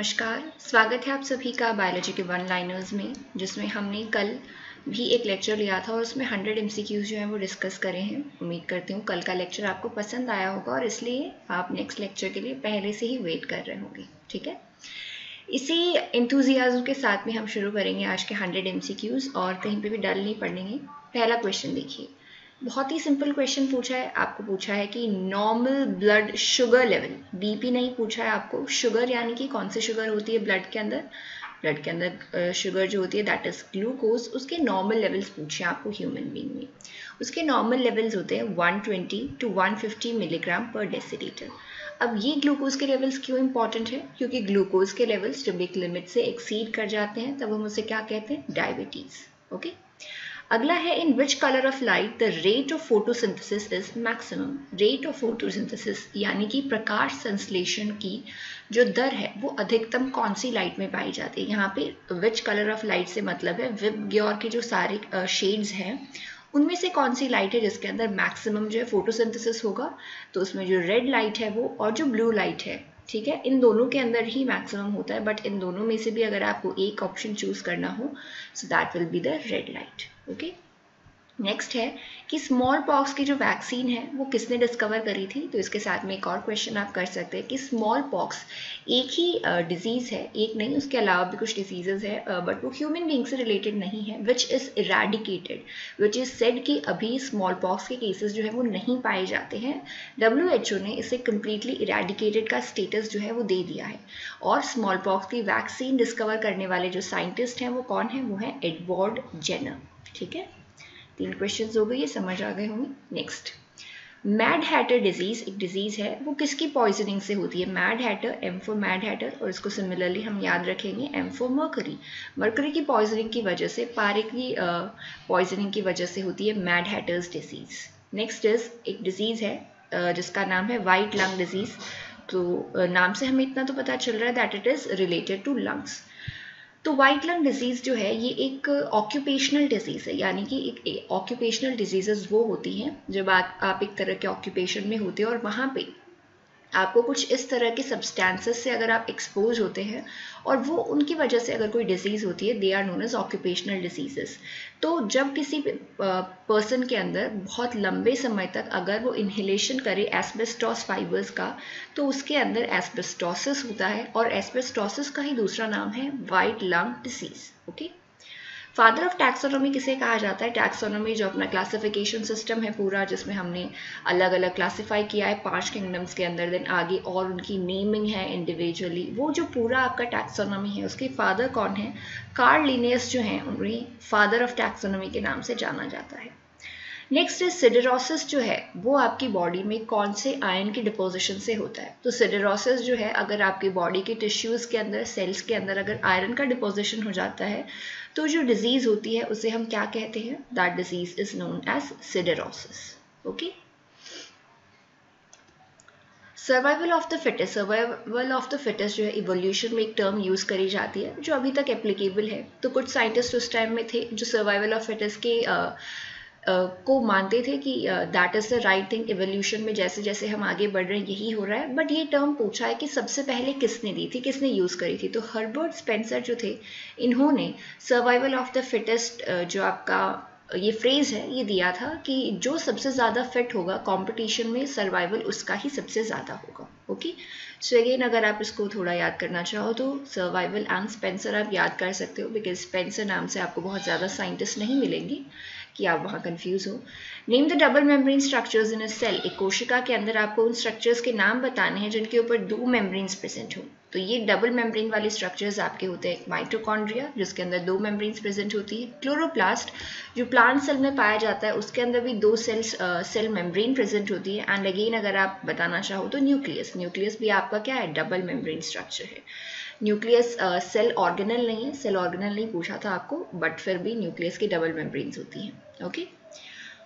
नमस्कार, स्वागत है आप सभी का बायोलॉजी के वन लाइनर्स में, जिसमें हमने कल भी एक लेक्चर लिया था और उसमें 100 MCQs जो हैं वो डिस्कस करे हैं। उम्मीद करती हूँ कल का लेक्चर आपको पसंद आया होगा और इसलिए आप नेक्स्ट लेक्चर के लिए पहले से ही वेट कर रहे होंगे। ठीक है, इसी एंथुजियाज्म के साथ में हम शुरू करेंगे आज के 100 MCQs और कहीं पे भी डल नहीं पड़ेंगे। पहला क्वेश्चन देखिए, बहुत ही सिंपल क्वेश्चन पूछा है आपको। पूछा है कि normal blood sugar level, BP नहीं पूछा है आपको, शुगर यानी कि कौन सी शुगर होती है ब्लड के अंदर। ब्लड के अंदर शुगर जो होती है दैट इज ग्लूकोज, उसके नॉर्मल लेवल्स पूछे आपको ह्यूमन बीइंग में। उसके नॉर्मल लेवल्स होते हैं 120 to 150 मिलीग्राम पर डेसीलीटर। अब ये ग्लूकोज के लेवल्स क्यों इंपॉर्टेंट है? क्योंकि ग्लूकोज के लेवल्स जब एक लिमिट से एक्सीड कर जाते हैं तब हम उसे क्या कहते हैं? डायबिटीज। ओके, अगला है in which colour of light the rate of photosynthesis is maximum. Rate of photosynthesis यानी कि प्रकाश संश्लेषण की जो दर है वो अधिकतम कौन सी लाइट में पाई जाती है। यहाँ पे विच कलर ऑफ लाइट से मतलब है विबग्योर के जो सारे शेड्स हैं उनमें से कौन सी लाइट है जिसके अंदर मैक्सिमम जो है फोटोसिंथेसिस होगा। तो उसमें जो रेड लाइट है वो और जो ब्लू लाइट है, ठीक है, इन दोनों के अंदर ही मैक्सिमम होता है। बट इन दोनों में से भी अगर आपको एक ऑप्शन चूज करना हो so that will be the red light. Okay, next है कि स्मॉल पॉक्स की जो वैक्सीन है वो किसने डिस्कवर करी थी। तो इसके साथ में एक और क्वेश्चन आप कर सकते हैं कि स्मॉल पॉक्स एक ही डिजीज़ है, एक नहीं, उसके अलावा भी कुछ डिजीजेज है बट वो ह्यूमन बीइंग से रिलेटेड नहीं है, which is eradicated, which is said कि अभी स्मॉल पॉक्स के केसेस जो है वो नहीं पाए जाते हैं। WHO ने इसे कम्प्लीटली इरेडिकेटेड का स्टेटस जो है वो दे दिया है। और स्मॉल पॉक्स की वैक्सीन डिस्कवर करने वाले जो साइंटिस्ट हैं वो कौन है? वो है एडवर्ड जेनर। ठीक है, 3 क्वेश्चंस हो गए, ये समझ आ गए होंगे। नेक्स्ट, मैड हैटर डिजीज एक डिजीज है, वो किसकी पॉइजनिंग से होती है? Mad hatter, M for mad hatter, और इसको सिमिलरली हम याद रखेंगे एम फॉर मर्करी। मर्करी की पॉइजनिंग की वजह से, पारे की पॉइजनिंग की वजह से होती है mad haters disease. Next is एक डिजीज है जिसका नाम है वाइट लंग डिजीज। तो नाम से हमें इतना तो पता चल रहा है that it is related to lungs. तो वाइट लंग डिजीज़ जो है ये एक ऑक्यूपेशनल डिजीज़ है, यानी कि एक ऑक्यूपेशनल डिजीजेज वो होती हैं जब आप एक तरह के ऑक्यूपेशन में होते हैं और वहाँ पे आपको कुछ इस तरह के सब्सटेंसेस से अगर आप एक्सपोज होते हैं और वो उनकी वजह से अगर कोई डिजीज़ होती है, they are known as occupational diseases. तो जब किसी पर्सन के अंदर बहुत लंबे समय तक अगर वो इन्हेलेशन करे एस्बेस्टॉस फाइबर्स का तो उसके अंदर एस्बेस्टोसिस होता है, और एस्बेस्टोसिस का ही दूसरा नाम है white lung disease. Okay, father of taxonomy किसे कहा जाता है? टैक्सोनॉमी जो अपना क्लासिफिकेशन सिस्टम है पूरा, जिसमें हमने अलग अलग क्लासीफाई किया है 5 किंगडम्स के अंदर, देन आगे और उनकी नेमिंग है इंडिविजुअली, वो जो पूरा आपका टैक्सोनॉमी है उसके फादर कौन है? कार्ल लिनियस जो हैं, उन्हें फादर ऑफ टैक्सोनॉमी के नाम से जाना जाता है। नेक्स्ट है सिडेरोसिस जो है वो आपकी बॉडी में कौन से आयन की डिपोजिशन से होता है? तो सिडेरोसिस जो है अगर आपकी बॉडी के टिश्यूज़ के अंदर, सेल्स के अंदर अगर आयरन का डिपोजिशन हो जाता है तो जो डिजीज़ होती है उसे हम क्या कहते हैं? That disease is known as siderosis. Okay, survival of the fittest. Survival of the fittest जो है इवोल्यूशन में एक टर्म यूज करी जाती है जो अभी तक एप्लीकेबल है। तो कुछ साइंटिस्ट उस टाइम में थे जो सर्वाइवल ऑफ फिटेस्ट के को मानते थे कि that is the right thing, evolution में जैसे जैसे हम आगे बढ़ रहे हैं यही हो रहा है। बट ये टर्म पूछा है कि सबसे पहले किसने दी थी, किसने यूज़ करी थी? तो हर्बर्ट स्पेंसर जो थे, इन्होंने सर्वाइवल ऑफ द फिटेस्ट जो आपका ये फ्रेज है ये दिया था कि जो सबसे ज़्यादा फिट होगा कंपटीशन में, सर्वाइवल उसका ही सबसे ज़्यादा होगा। ओके, सो अगेन अगर आप इसको थोड़ा याद करना चाहो तो सर्वाइवल एंड स्पेंसर आप याद कर सकते हो, बिकॉज स्पेंसर नाम से आपको बहुत ज़्यादा साइंटिस्ट नहीं मिलेंगे कि आप वहाँ कंफ्यूज हो। Name the double membrane structures in a cell. एक कोशिका के अंदर आपको उन स्ट्रक्चर्स के नाम बताने हैं जिनके ऊपर 2 मेम्ब्रेन्स प्रेजेंट हो। तो ये डबल मेम्ब्रेन वाले स्ट्रक्चर्स आपके होते हैं, एक माइटोकॉन्ड्रिया जिसके अंदर 2 मेम्ब्रेन्स प्रेजेंट होती है, क्लोरोप्लास्ट जो प्लांट सेल में पाया जाता है उसके अंदर भी 2 सेल मेम्ब्रेन प्रेजेंट होती है। एंड अगेन अगर आप बताना चाहो तो न्यूक्लियस, न्यूक्लियस भी आपका क्या है? डबल मेम्ब्रेन स्ट्रक्चर है। न्यूक्लियस सेल ऑर्गेनल नहीं है, सेल ऑर्गेनल नहीं पूछा था आपको, बट फिर भी न्यूक्लियस की डबल मेम्ब्रेन्स होती हैं। Okay,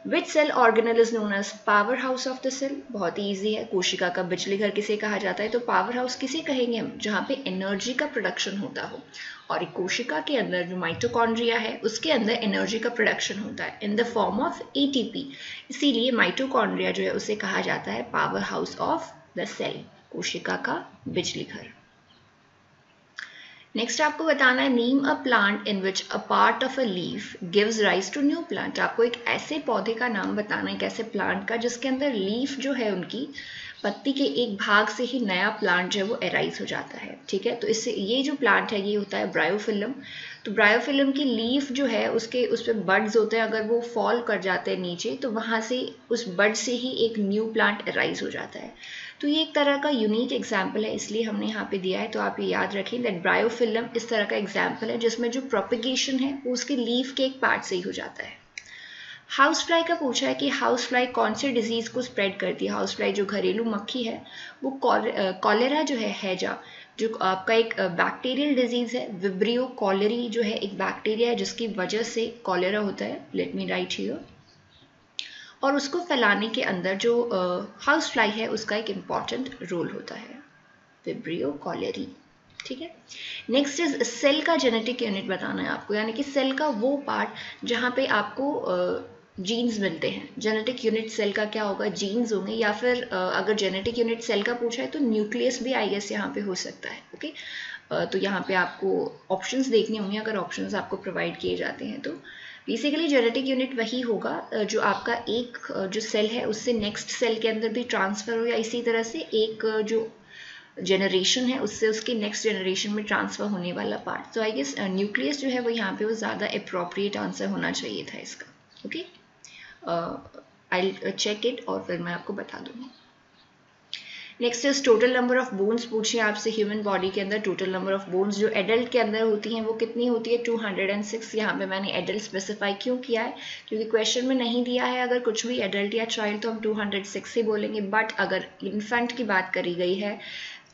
which cell organelle is known as power house of the cell? बहुत ही ईजी है, कोशिका का बिजली घर किसे कहा जाता है? तो पावर हाउस किसे कहेंगे हम? जहाँ पे एनर्जी का प्रोडक्शन होता हो। और एक कोशिका के अंदर जो माइटोकॉन्ड्रिया है उसके अंदर एनर्जी का प्रोडक्शन होता है in the form of ATP, इसीलिए माइटोकॉन्ड्रिया जो है उसे कहा जाता है power house of the cell, कोशिका का बिजली घर। नेक्स्ट आपको बताना है name a plant in which a part of a leaf gives rise to new plant. आपको एक ऐसे पौधे का नाम बताना है, एक ऐसे प्लांट का जिसके अंदर लीफ जो है उनकी पत्ती के एक भाग से ही नया प्लांट जो है वो एराइज हो जाता है। ठीक है, तो इससे ये जो प्लांट है ये होता है ब्रायोफिलम। तो ब्रायोफिलम की लीफ जो है उसके उस पर बड्स होते हैं, अगर वो फॉल कर जाते हैं नीचे तो वहाँ से उस बड से ही एक न्यू प्लांट एराइज हो जाता है। तो ये एक तरह का यूनिक एग्जाम्पल है, इसलिए हमने यहाँ पे दिया है। तो आप ये याद रखें दैट ब्रायोफिलम इस तरह का एग्जाम्पल है जिसमें जो प्रोपिगेशन है वो उसके लीफ के एक पार्ट से ही हो जाता है। हाउस फ्लाई का पूछा है कि हाउस फ्लाई कौन से डिजीज को स्प्रेड करती है। हाउस फ्लाई जो घरेलू मक्खी है वो कॉलेरा जो है हैजा, जो आपका एक बैक्टीरियल डिजीज है। विब्रियो कॉलेरी जो है एक बैक्टीरिया है जिसकी वजह से कॉलेरा होता है। Let me right here. और उसको फैलाने के अंदर जो हाउस फ्लाई है उसका एक इम्पॉर्टेंट रोल होता है, विब्रियो कॉलेरी। ठीक है, नेक्स्ट इज सेल का जेनेटिक यूनिट बताना है आपको, यानी कि सेल का वो पार्ट जहाँ पे आपको जीन्स मिलते हैं। जेनेटिक यूनिट सेल का क्या होगा, जीन्स होंगे, या फिर अगर जेनेटिक यूनिट सेल का पूछा है तो न्यूक्लियस भी आई गेस यहाँ पे हो सकता है। ओके, तो यहाँ पे आपको ऑप्शंस देखने होंगे, अगर ऑप्शंस आपको प्रोवाइड किए जाते हैं तो। बेसिकली जेनेटिक यूनिट वही होगा जो आपका एक जो सेल है उससे नेक्स्ट सेल के अंदर भी ट्रांसफर हो, या इसी तरह से एक जो जनरेशन है उससे उसके नेक्स्ट जनरेशन में ट्रांसफर होने वाला पार्ट। तो आई गेस न्यूक्लियस जो है वो यहाँ पे वो ज़्यादा अप्रोप्रिएट आंसर होना चाहिए था इसका। ओके, आई चेक इट और फिर मैं आपको बता दूंगी। Next is total number of bones पूछे आपसे ह्यूमन बॉडी के अंदर। टोटल नंबर ऑफ बोन्स जो एडल्ट के अंदर होती हैं वो कितनी होती है, 206। यहाँ पे मैंने एडल्ट स्पेसिफाई क्यों किया है, क्योंकि क्वेश्चन में नहीं दिया है अगर कुछ भी एडल्ट या चाइल्ड तो हम 206 ही बोलेंगे। बट अगर इन्फेंट की बात करी गई है,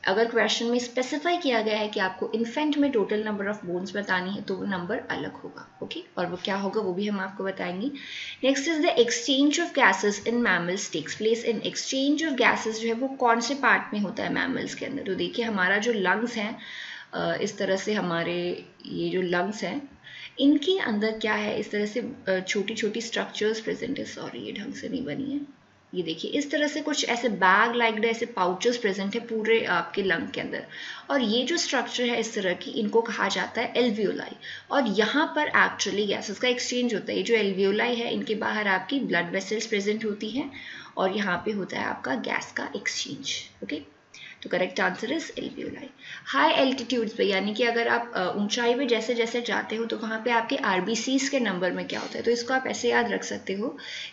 अगर क्वेश्चन में स्पेसिफाई किया गया है कि आपको इन्फेंट में टोटल नंबर ऑफ बोन्स बतानी है तो वो नंबर अलग होगा। ओके, और वो क्या होगा वो भी हम आपको बताएंगे। Next is the exchange of gases in mammals takes place in. Exchange of gases जो है वो कौन से पार्ट में होता है मैमल्स के अंदर। तो देखिए हमारा जो लंग्स हैं, इस तरह से हमारे ये जो लंग्स हैं इनके अंदर क्या है, इस तरह से छोटी छोटी स्ट्रक्चर्स प्रेजेंट है। सॉरी ये ढंग से नहीं बनी है, ये देखिए इस तरह से कुछ ऐसे बैग लाइक ऐसे पाउचेस प्रेजेंट है पूरे आपके लंग के अंदर। और ये जो स्ट्रक्चर है इस तरह की इनको कहा जाता है एल्वियोलाई। और यहाँ पर एक्चुअली गैसेस का एक्सचेंज होता है। ये जो एल्वियोलाई है इनके बाहर आपकी ब्लड वेसल्स प्रेजेंट होती हैं और यहाँ पे होता है आपका गैस का एक्सचेंज। ओके, तो correct answer is alveoli. High altitudes पे, यानी कि अगर आप ऊंचाई पे जैसे जैसे जाते हो तो वहाँ पे आपके आरबीसीज के नंबर में क्या होता है। तो इसको आप ऐसे याद रख सकते हो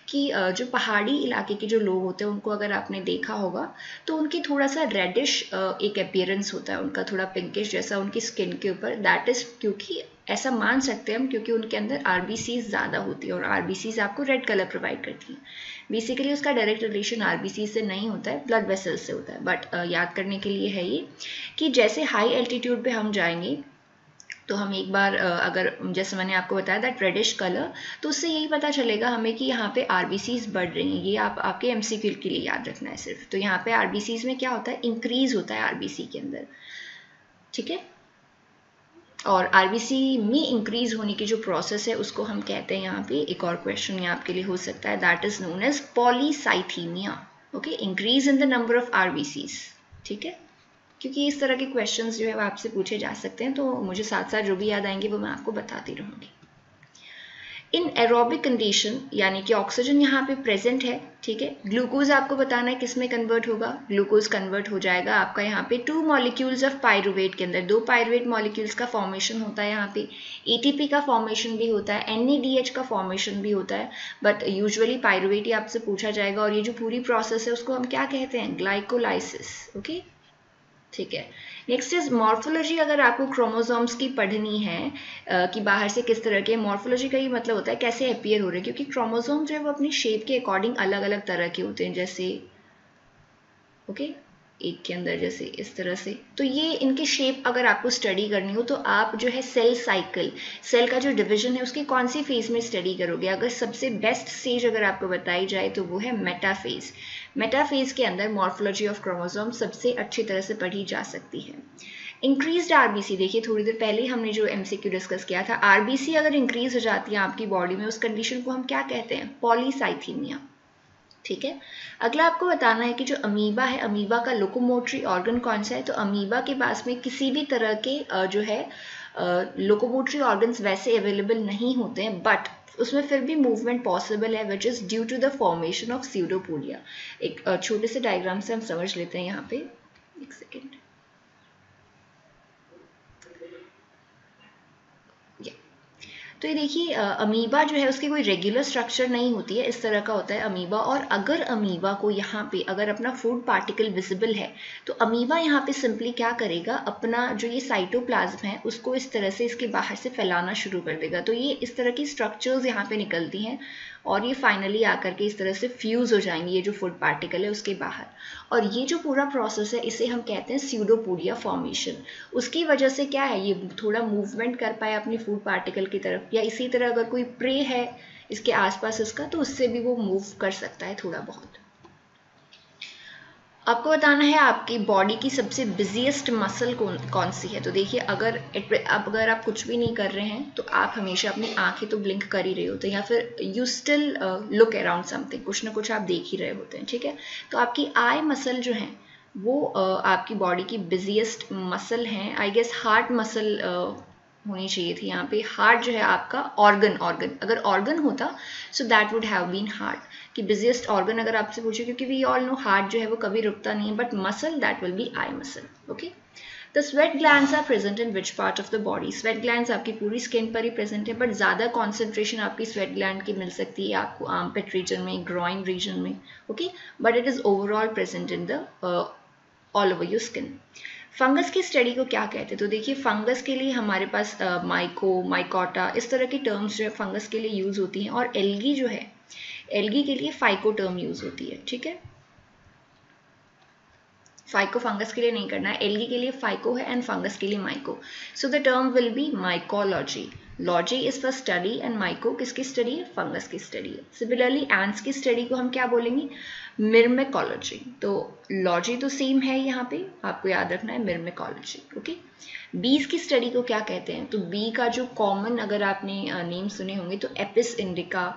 कि जो पहाड़ी इलाके के जो लोग होते हैं उनको अगर आपने देखा होगा तो उनकी थोड़ा सा रेडिश एक अपीयरेंस होता है, उनका थोड़ा पिंकिश जैसा उनकी स्किन के ऊपर। दैट इज क्योंकि ऐसा मान सकते हैं हम क्योंकि उनके अंदर आरबीसीज ज़्यादा होती है और आरबीसीज आपको रेड कलर प्रोवाइड करती हैं। बेसिकली उसका डायरेक्ट रिलेशन आरबीसी से नहीं होता है, ब्लड वेसल्स से होता है। बट याद करने के लिए है ये कि जैसे हाई एल्टीट्यूड पे हम जाएंगे तो हम एक बार अगर जैसे मैंने आपको बताया दैट रेडिश कलर, तो उससे यही पता चलेगा हमें कि यहाँ पे आरबीसीज बढ़ रही हैं। ये आपके एमसीक्यू के लिए याद रखना है सिर्फ। तो यहाँ पे आरबीसीज में क्या होता है, इंक्रीज होता है आरबीसी के अंदर। ठीक है, और आरबीसी में इंक्रीज होने की जो प्रोसेस है उसको हम कहते हैं यहाँ पे, एक और क्वेश्चन ये आपके लिए हो सकता है, that is known as polycythemia. Okay, increase in the number of RBCs. ठीक है, क्योंकि इस तरह के क्वेश्चंस जो है वो आपसे पूछे जा सकते हैं, तो मुझे साथ साथ जो भी याद आएंगे वो मैं आपको बताती रहूँगी। इन एरोबिक कंडीशन यानी कि ऑक्सीजन यहाँ पे प्रेजेंट है। ठीक है, ग्लूकोज आपको बताना है किस में कन्वर्ट होगा। ग्लूकोज कन्वर्ट हो जाएगा आपका यहाँ पे 2 मॉलिक्यूल्स ऑफ पायरुवेट के अंदर। 2 पायरुवेट मॉलिक्यूल्स का फॉर्मेशन होता है यहाँ पे। एटीपी का फॉर्मेशन भी होता है, NADH का फॉर्मेशन भी होता है। बट यूजुअली पायरुवेट ही आपसे पूछा जाएगा। और ये जो पूरी प्रोसेस है उसको हम क्या कहते हैं, ग्लाइकोलाइसिस। ओके, ठीक है। Next is morphology. अगर आपको क्रोमोसोम्स की पढ़नी है कि बाहर से किस तरह के, मॉर्फोलॉजी का ये मतलब होता है कैसे अपीयर हो रहे हैं, क्योंकि क्रोमोसोम जो है वो अपनी शेप के अकॉर्डिंग अलग अलग तरह के होते हैं। जैसे ओके, एक के अंदर जैसे इस तरह से, तो ये इनकी शेप अगर आपको स्टडी करनी हो तो आप जो है सेल साइकिल, सेल का जो डिवीजन है उसके कौन सी फेज में स्टडी करोगे। अगर सबसे बेस्ट स्टेज अगर आपको बताई जाए तो वो है मेटाफेज। मेटाफेज के अंदर मॉर्फोलॉजी ऑफ क्रोमोसोम सबसे अच्छी तरह से पढ़ी जा सकती है। इंक्रीज्ड आरबीसी, देखिए थोड़ी देर पहले हमने जो एमसीक्यू डिस्कस किया था, आरबीसी अगर इंक्रीज हो जाती है आपकी बॉडी में उस कंडीशन को हम क्या कहते हैं, पॉलीसाइथीमिया। ठीक है। अगला आपको बताना है कि जो अमीबा है, अमीबा का लोकोमोटरी ऑर्गन कौन सा है। तो अमीबा के पास में किसी भी तरह के जो है लोकोमोटरी ऑर्गन्स वैसे अवेलेबल नहीं होते हैं, बट उसमें फिर भी मूवमेंट पॉसिबल है, which is due to the formation of pseudopodia. एक छोटे से डायग्राम से हम समझ लेते हैं यहाँ पे, एक सेकेंड। तो ये देखिए अमीबा जो है उसकी कोई रेगुलर स्ट्रक्चर नहीं होती है, इस तरह का होता है अमीबा। और अगर अमीबा को यहाँ पे अगर अपना फूड पार्टिकल विजिबल है तो अमीबा यहाँ पे सिंपली क्या करेगा, अपना जो ये साइटोप्लाज्म है उसको इस तरह से इसके बाहर से फैलाना शुरू कर देगा। तो ये इस तरह की स्ट्रक्चर्स यहाँ पे निकलती हैं और ये फाइनली आकर के इस तरह से फ्यूज हो जाएंगे, ये जो फूड पार्टिकल है उसके बाहर। और ये जो पूरा प्रोसेस है इसे हम कहते हैं स्यूडोपोडिया फॉर्मेशन। उसकी वजह से क्या है, ये थोड़ा मूवमेंट कर पाए अपनी फूड पार्टिकल की तरफ, या इसी तरह अगर कोई प्रे है इसके आसपास इसका तो उससे भी वो मूव कर सकता है थोड़ा बहुत। आपको बताना है आपकी बॉडी की सबसे बिजिएस्ट मसल कौन सी है। तो देखिए अगर आप कुछ भी नहीं कर रहे हैं तो आप हमेशा अपनी आंखें तो ब्लिंक कर ही रहे होते हैं, या फिर you still look around something, कुछ ना कुछ आप देख ही रहे होते हैं, ठीक है। तो आपकी आई मसल जो है वो आपकी बॉडी की बिजिएस्ट मसल हैं। आई गेस हार्ट मसल होनी चाहिए थी यहाँ पे। हार्ट जो है आपका ऑर्गन अगर ऑर्गन होता so that would have been heart, कि बिजिएस्ट ऑर्गन अगर आपसे पूछे, क्योंकि वी ऑल नो हार्ट जो है वो कभी रुकता नहीं है, but muscle that will be eye muscle. Okay, the sweat glands are present in which part of the body. Sweat glands आपकी पूरी स्किन पर ही प्रेजेंट है, बट ज़्यादा कॉन्सेंट्रेशन आपकी स्वेट ग्लैंड की मिल सकती है आपको आर्मपिट रीजन में, ग्रॉइन रीजन में, okay, but it is overall present in the all over your skin. Fungus की स्टडी को क्या कहते हैं। तो देखिए फंगस के लिए हमारे पास माइकोटा इस तरह की टर्म्स जो है फंगस के लिए यूज होती हैं, और एल्गी जो है, एल्गी के लिए फाइको टर्म यूज होती है, ठीक है। फाइको फंगस के लिए नहीं करना है, एल्गी के लिए फाइको है एंड फंगस के लिए myco. So the term will be mycology. Logy is for study and myco किसकी स्टडी है, फंगस की स्टडी है। सिमिलरली एंट्स की स्टडी को हम क्या बोलेंगे, मिर्मेकोलॉजी। तो लॉजी तो सेम है यहाँ पे, आपको याद रखना है मिर्मेकोलॉजी, ओके। बीज की स्टडी को क्या कहते हैं। तो बी का जो कॉमन अगर आपने नेम सुने होंगे तो एपिस इंडिका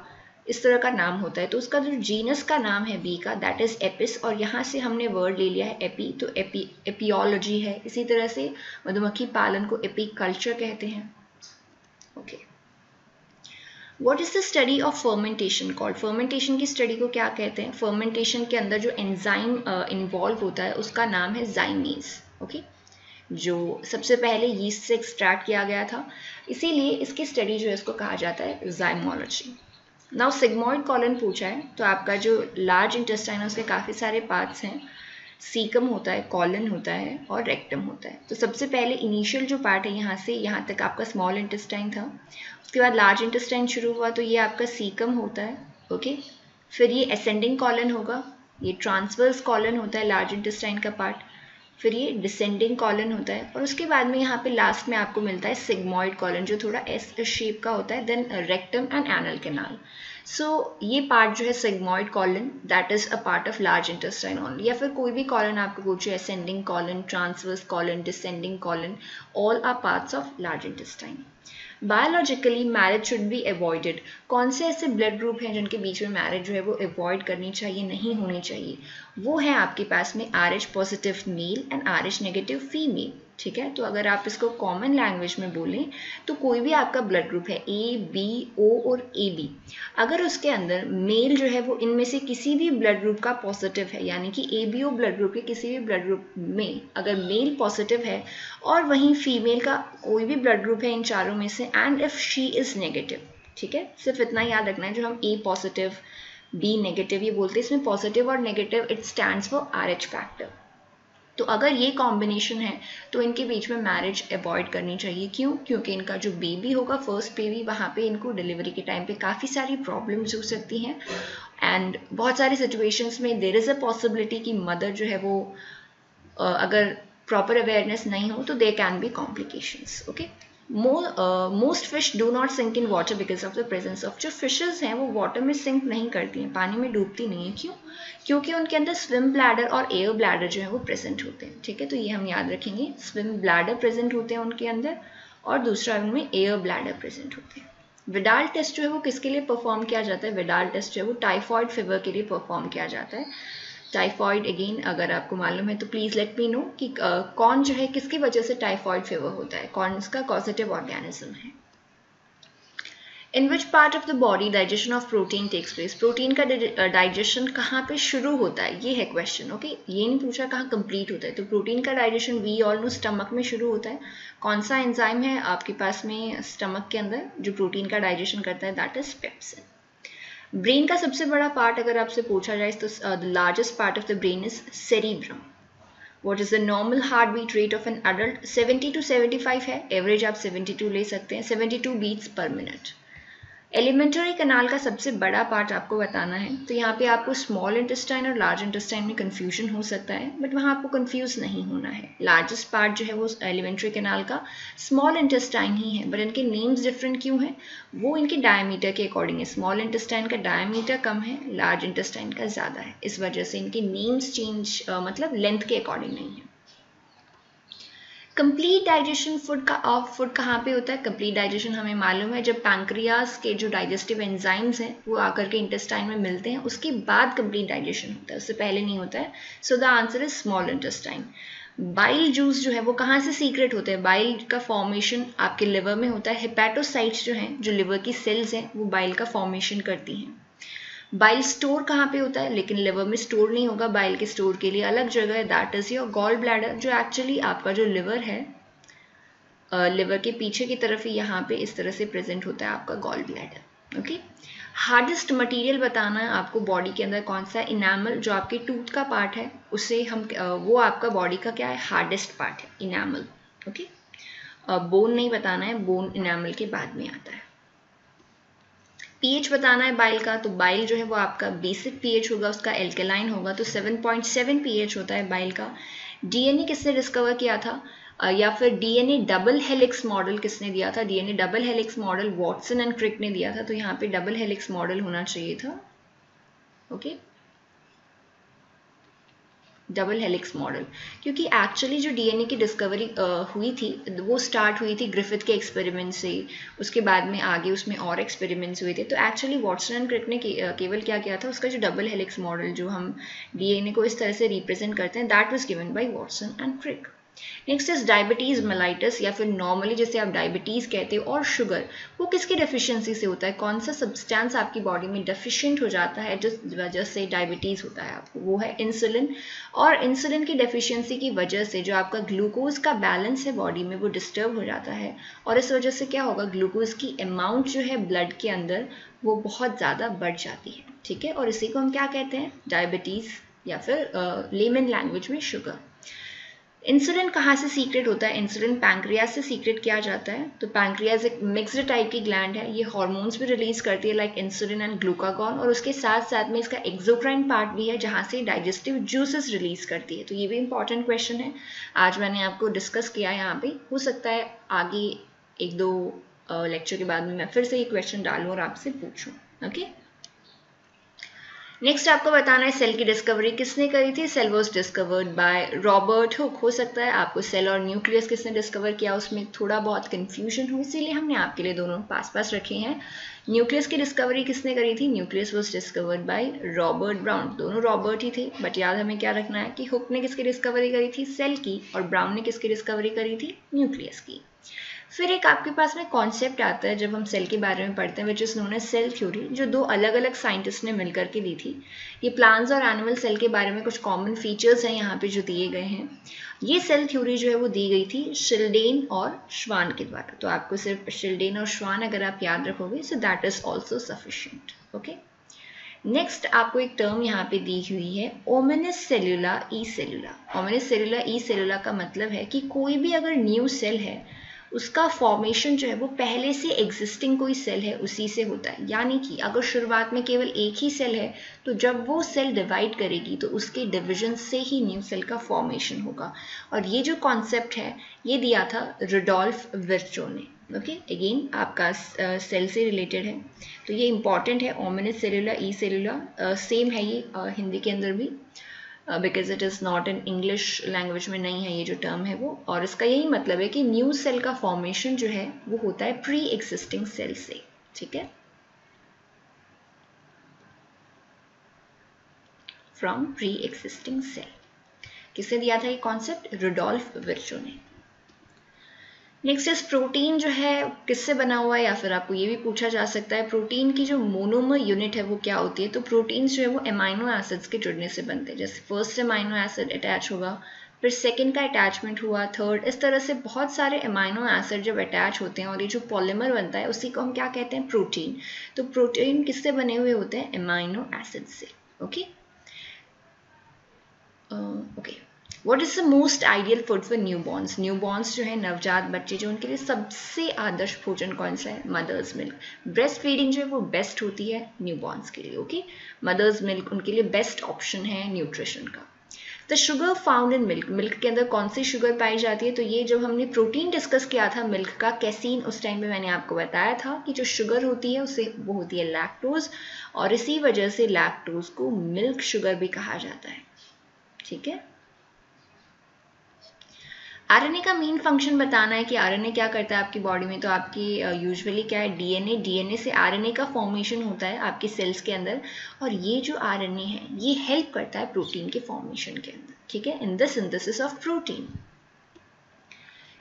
इस तरह का नाम होता है। तो उसका जो जीनस का नाम है बी का दैट इज एपिस, और यहाँ से हमने वर्ड ले लिया है एपी, तो एपियोलॉजी है। इसी तरह से मधुमक्खी पालन को एपीकल्चर कहते हैं, okay. What is the study of fermentation called? Fermentation की स्टडी को क्या कहते हैं। फर्मेंटेशन के अंदर जो एंजाइम इन्वॉल्व होता है उसका नाम है जाइमेज, ओके, जो सबसे पहले यीस्ट से एक्सट्रैक्ट किया गया था, इसीलिए इसकी स्टडी जो है इसको कहा जाता है जाइमोलॉजी। नाउ सिग्मॉइड कॉलन पूछा है, तो आपका जो लार्ज इंटेस्टाइन है उसके काफ़ी सारे पार्ट्स हैं। सीकम होता है, कॉलन होता है और रेक्टम होता है। तो सबसे पहले इनिशियल जो पार्ट है यहाँ से यहाँ तक आपका स्मॉल इंटेस्टाइन था, उसके बाद लार्ज इंटेस्टाइन शुरू हुआ तो ये आपका सीकम होता है, ओके। फिर ये असेंडिंग कॉलन होगा, ये ट्रांसवर्स कॉलन होता है लार्ज इंटेस्टाइन का पार्ट, फिर ये डिसेंडिंग कॉलन होता है, और उसके बाद में यहाँ पे लास्ट में आपको मिलता है सिग्मॉइड कॉलन जो थोड़ा एस शेप का होता है, then rectum and anal canal. So ये पार्ट जो है sigmoid colon that is a part of large intestine only, या फिर कोई भी कॉलन आपको पूछे, ascending colon, transverse colon, descending colon, all are parts of large intestine. Biologically marriage should be avoided. कौन से ऐसे ब्लड ग्रुप हैं जिनके बीच में मैरिज जो है वो अवॉइड करनी चाहिए, नहीं होनी चाहिए। वो है आपके पास में RH positive male and RH negative female, ठीक है। तो अगर आप इसको कॉमन लैंग्वेज में बोलें तो कोई भी आपका ब्लड ग्रुप है A, B, O और AB, अगर उसके अंदर मेल जो है वो इनमें से किसी भी ब्लड ग्रुप का पॉजिटिव है, यानी कि ABO ब्लड ग्रुप के किसी भी ब्लड ग्रुप में अगर मेल पॉजिटिव है और वहीं फीमेल का कोई भी ब्लड ग्रुप है इन चारों में से, and if she is negative, ठीक है। सिर्फ इतना याद रखना है, जो हम A पॉजिटिव B नेगेटिव ये बोलते हैं, इसमें पॉजिटिव और negative it stands for RH factor. तो अगर ये कॉम्बिनेशन है तो इनके बीच में मैरिज अवॉइड करनी चाहिए। क्यों? क्योंकि इनका जो बेबी होगा, फर्स्ट बेबी, वहाँ पे इनको डिलीवरी के टाइम पे काफ़ी सारी प्रॉब्लम्स हो सकती हैं, एंड बहुत सारी सिचुएशंस में देयर इज़ अ पॉसिबिलिटी कि मदर जो है वो अगर प्रॉपर अवेयरनेस नहीं हो तो there can be complications, okay. Most fish do not sink in water because of the presence of, जो फिशेज हैं वो वाटर में सिंक नहीं करती हैं, पानी में डूबती नहीं है। क्यों? क्योंकि उनके अंदर स्विम ब्लैडर और एयर ब्लैडर जो है वो प्रेजेंट होते हैं, ठीक है। तो ये हम याद रखेंगे, स्विम ब्लैडर प्रेजेंट होते हैं उनके अंदर, और दूसरा उनमें एयर ब्लैडर प्रेजेंट होते हैं, विडाल टेस्ट जो है वो किसके लिए परफॉर्म किया जाता है? विडाल टेस्ट जो है वो टाइफॉइड फीवर के लिए परफॉर्म किया जाता है। टाइफॉइड अगेन अगर आपको मालूम है तो प्लीज़ लेट मी नो कि कौन जो है किसकी वजह से टाइफॉइड फीवर होता है, कौन इसका कॉजेटिव ऑर्गेनिज्म है। In which part of the body digestion of protein takes place? Protein का डाइजेशन कहाँ पे शुरू होता है, ये है क्वेश्चन। ओके, ये नहीं पूछा कहाँ कंप्लीट होता है। तो प्रोटीन का digestion we all know stomach में शुरू होता है। कौन सा एंजाइम है आपके पास में स्टमक के अंदर जो प्रोटीन का डाइजेशन करता है? That is pepsin. ब्रेन का सबसे बड़ा पार्ट अगर आपसे पूछा जाए तो the largest part of the brain is cerebrum. What is the normal heartbeat rate of an adult? 70 to 75 है, एवरेज आप 72 ले सकते हैं, 72 बीट्स पर मिनट। एलिमेंट्री कनाल का सबसे बड़ा पार्ट आपको बताना है, तो यहाँ पे आपको स्मॉल इंटेस्टाइन और लार्ज इंटेस्टाइन में कंफ्यूजन हो सकता है, बट वहाँ आपको कंफ्यूज नहीं होना है। लार्जेस्ट पार्ट जो है वो एलिमेंट्री कनाल का स्मॉल इंटेस्टाइन ही है, बट इनके नेम्स डिफरेंट क्यों हैं? वो इनके डायमीटर के अकॉर्डिंग है। स्मॉल इंटेस्टाइन का डायमीटर कम है, लार्ज इंटेस्टाइन का ज़्यादा है, इस वजह से इनके नेम्स चेंज मतलब लेंथ के अकॉर्डिंग नहीं है। कंप्लीट डाइजेशन फूड कहाँ पे होता है? कंप्लीट डाइजेशन हमें मालूम है जब पैंक्रियाज के जो डाइजेस्टिव एंजाइम्स हैं वो आकर के इंटेस्टाइन में मिलते हैं, उसके बाद कंप्लीट डाइजेशन होता है, उससे पहले नहीं होता है। So the answer is small intestine. Bile juice जो है वो कहाँ से सीक्रेट होते हैं? बाइल का फॉर्मेशन आपके लिवर में होता है। हेपेटोसाइट्स जो हैं, जो लिवर की सेल्स हैं, वो बाइल का फॉर्मेशन करती हैं। बाइल स्टोर कहाँ पे होता है? लेकिन लिवर में स्टोर नहीं होगा, बाइल के स्टोर के लिए अलग जगह है, that is your gall bladder, जो एक्चुअली आपका जो लिवर है, लिवर के पीछे की तरफ ही यहाँ पे इस तरह से प्रेजेंट होता है आपका gall bladder. Okay, hardest material बताना है आपको बॉडी के अंदर कौन सा? इनामल, जो आपके टूथ का पार्ट है उससे हम वो आपका बॉडी का क्या है? हार्डेस्ट पार्ट है इनामल। ओके, बोन नहीं बताना है, बोन इनामल के बाद में आता है। पीएच बताना है बाइल का, तो बाइल जो है वो आपका बेसिक पीएच होगा, उसका एल्केलाइन होगा, तो 7.7 पीएच होता है बाइल का। डीएनए किसने डिस्कवर किया था? या फिर डीएनए डबल हेलिक्स मॉडल किसने दिया था? DNA double helix model Watson and Crick ने दिया था, तो यहाँ पे डबल हेलिक्स मॉडल होना चाहिए था। ओके, डबल हेलिक्स मॉडल, क्योंकि एक्चुअली जो डीएनए की डिस्कवरी हुई थी वो स्टार्ट हुई थी ग्रिफिथ के एक्सपेरिमेंट से, उसके बाद में आगे उसमें और एक्सपेरिमेंट्स हुए थे। तो एक्चुअली वॉटसन एंड क्रिक ने केवल क्या किया था, उसका जो डबल हेलिक्स मॉडल जो हम डीएनए को इस तरह से रिप्रेजेंट करते हैं, that was given by Watson and Crick. Next is diabetes mellitus, या फिर नॉर्मली जैसे आप डायबिटीज कहते हो, और शुगर, वो किसकी डेफिशिएंसी से होता है? कौन सा सब्सटेंस आपकी बॉडी में डेफिशिएंट हो जाता है जिस वजह से डायबिटीज होता है आपको? वो है इंसुलिन। और इंसुलिन की डेफिशिएंसी की वजह से जो आपका ग्लूकोज का बैलेंस है बॉडी में वो डिस्टर्ब हो जाता है, और इस वजह से क्या होगा? ग्लूकोज की अमाउंट जो है ब्लड के अंदर वो बहुत ज़्यादा बढ़ जाती है। ठीक है, और इसी को हम क्या कहते हैं? डायबिटीज, या फिर लेमन लैंग्वेज में शुगर। इंसुलिन कहाँ से सीक्रेट होता है? इंसुलिन पैंक्रियाज से सीक्रेट किया जाता है। तो पैंक्रियाज एक मिक्स्ड टाइप की ग्लैंड है, ये हार्मोन्स भी रिलीज करती है लाइक इंसुलिन एंड ग्लूकागॉन, और उसके साथ साथ में इसका एक्सोक्राइन पार्ट भी है जहाँ से डाइजेस्टिव जूसेस रिलीज करती है। तो ये भी इंपॉर्टेंट क्वेश्चन है, आज मैंने आपको डिस्कस किया है यहाँ पे। हो सकता है आगे एक दो लेक्चर के बाद में मैं फिर से ये क्वेश्चन डालूँ और आपसे पूछूँ। ओके, नेक्स्ट आपको बताना है सेल की डिस्कवरी किसने करी थी? Cell was discovered by Robert Hooke. हो सकता है आपको सेल और न्यूक्लियस किसने डिस्कवर किया उसमें थोड़ा बहुत कंफ्यूजन हो, इसीलिए हमने आपके लिए दोनों पास पास रखे हैं। न्यूक्लियस की डिस्कवरी किसने करी थी? Nucleus was discovered by Robert brown. दोनों रॉबर्ट ही थे, बट याद हमें क्या रखना है कि हुक ने किसकी डिस्कवरी करी थी? सेल की, और ब्राउन ने किसकी डिस्कवरी करी थी? न्यूक्लियस की। फिर एक आपके पास में कॉन्सेप्ट आता है जब हम सेल के बारे में पढ़ते हैं, which is known as cell theory, जो दो अलग अलग साइंटिस्ट ने मिलकर के दी थी। ये प्लांट्स और एनिमल सेल के बारे में कुछ कॉमन फीचर्स हैं यहाँ पे जो दिए गए हैं। ये सेल थ्योरी जो है वो दी गई थी शिल्डेन और श्वान के द्वारा। तो आपको सिर्फ शिल्डेन और श्वान अगर आप याद रखोगे, so that is also sufficient. Okay, next आपको एक टर्म यहाँ पे दी हुई है ओमिनिस सेल्यूला ई सेल्यूला। ओमिनिस सेल्यूला ई सेल्यूला का मतलब है कि कोई भी अगर न्यू सेल है उसका फॉर्मेशन जो है वो पहले से एग्जिस्टिंग कोई सेल है उसी से होता है। यानी कि अगर शुरुआत में केवल एक ही सेल है तो जब वो सेल डिवाइड करेगी तो उसके डिवीजन से ही न्यू सेल का फॉर्मेशन होगा। और ये जो कॉन्सेप्ट है ये दिया था रुडोल्फ विर्चो ने। ओके, अगेन आपका सेल से रिलेटेड है, तो ये इंपॉर्टेंट है। ओमिनिस सेल्यूला ई सेल्यूला सेम है ये हिंदी के अंदर भी, because it is not in English language में नहीं है ये जो टर्म है वो। और इसका यही मतलब है कि न्यू सेल का फॉर्मेशन जो है वो होता है प्री एग्जिस्टिंग सेल से। ठीक है, फ्रॉम प्री एक्सिस्टिंग सेल। किसने दिया था ये कॉन्सेप्ट? रुडोल्फ विर्चो ने। नेक्स्ट इज प्रोटीन जो है किससे बना हुआ है, या फिर आपको ये भी पूछा जा सकता है प्रोटीन की जो मोनोमर यूनिट है वो क्या होती है। तो प्रोटीन्स जो है वो अमाइनो एसिड्स के जुड़ने से बनते हैं। जैसे फर्स्ट अमाइनो एसिड अटैच होगा, फिर सेकंड का अटैचमेंट हुआ, थर्ड, इस तरह से बहुत सारे अमाइनो एसिड जब अटैच होते हैं और ये जो पॉलीमर बनता है उसी को हम क्या कहते हैं? प्रोटीन। तो प्रोटीन किससे बने हुए होते हैं? अमाइनो एसिड से। Okay okay, what is the most ideal food for newborn's? Newborn's जो है नवजात बच्चे जो, उनके लिए सबसे आदर्श भोजन कौन सा है? Mother's milk. ब्रेस्ट फीडिंग जो है वो बेस्ट होती है न्यूबॉर्न्स के लिए। ओके, मदर्स मिल्क उनके लिए बेस्ट ऑप्शन है न्यूट्रिशन का। The sugar found in milk, milk के अंदर कौन सी शुगर पाई जाती है? तो ये जब हमने प्रोटीन डिस्कस किया था मिल्क का, कैसीन, उस टाइम पे मैंने आपको बताया था कि जो शुगर होती है उसे वो होती है लैक्टोज, और इसी वजह से लैक्टोज को मिल्क शुगर भी कहा जाता है। ठीक है, आरएनए का मेन फंक्शन बताना है कि आरएनए क्या करता है आपकी बॉडी में। तो आपकी यूजुअली क्या है? डीएनए, डीएनए से आरएनए का फॉर्मेशन होता है आपके सेल्स के अंदर, और ये जो आरएनए है ये हेल्प करता है प्रोटीन के फॉर्मेशन के अंदर। ठीक है, in the synthesis of protein.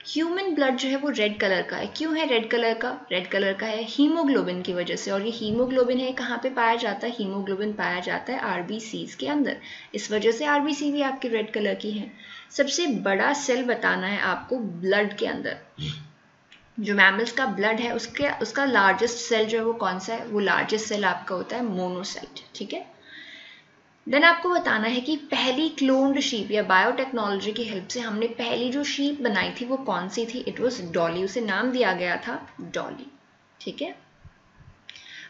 Human blood जो है वो रेड कलर का है। क्यों है रेड कलर का? रेड कलर का है हीमोग्लोबिन की वजह से। और ये हीमोग्लोबिन है कहाँ पे पाया जाता है? हीमोग्लोबिन पाया जाता है आरबीसीज के अंदर, इस वजह से आरबीसी भी आपकी रेड कलर की है। सबसे बड़ा सेल बताना है आपको ब्लड के अंदर। जो मैमल्स का ब्लड है उसका लार्जेस्ट सेल जो है वो कौन सा है? वो लार्जेस्ट सेल आपका होता है मोनोसाइट। ठीक है, देन आपको बताना है कि पहली क्लोन्ड शीप या बायोटेक्नोलॉजी की हेल्प से हमने पहली जो शीप बनाई थी वो कौन सी थी? इट वॉज डॉली, उसे नाम दिया गया था डॉली। ठीक है,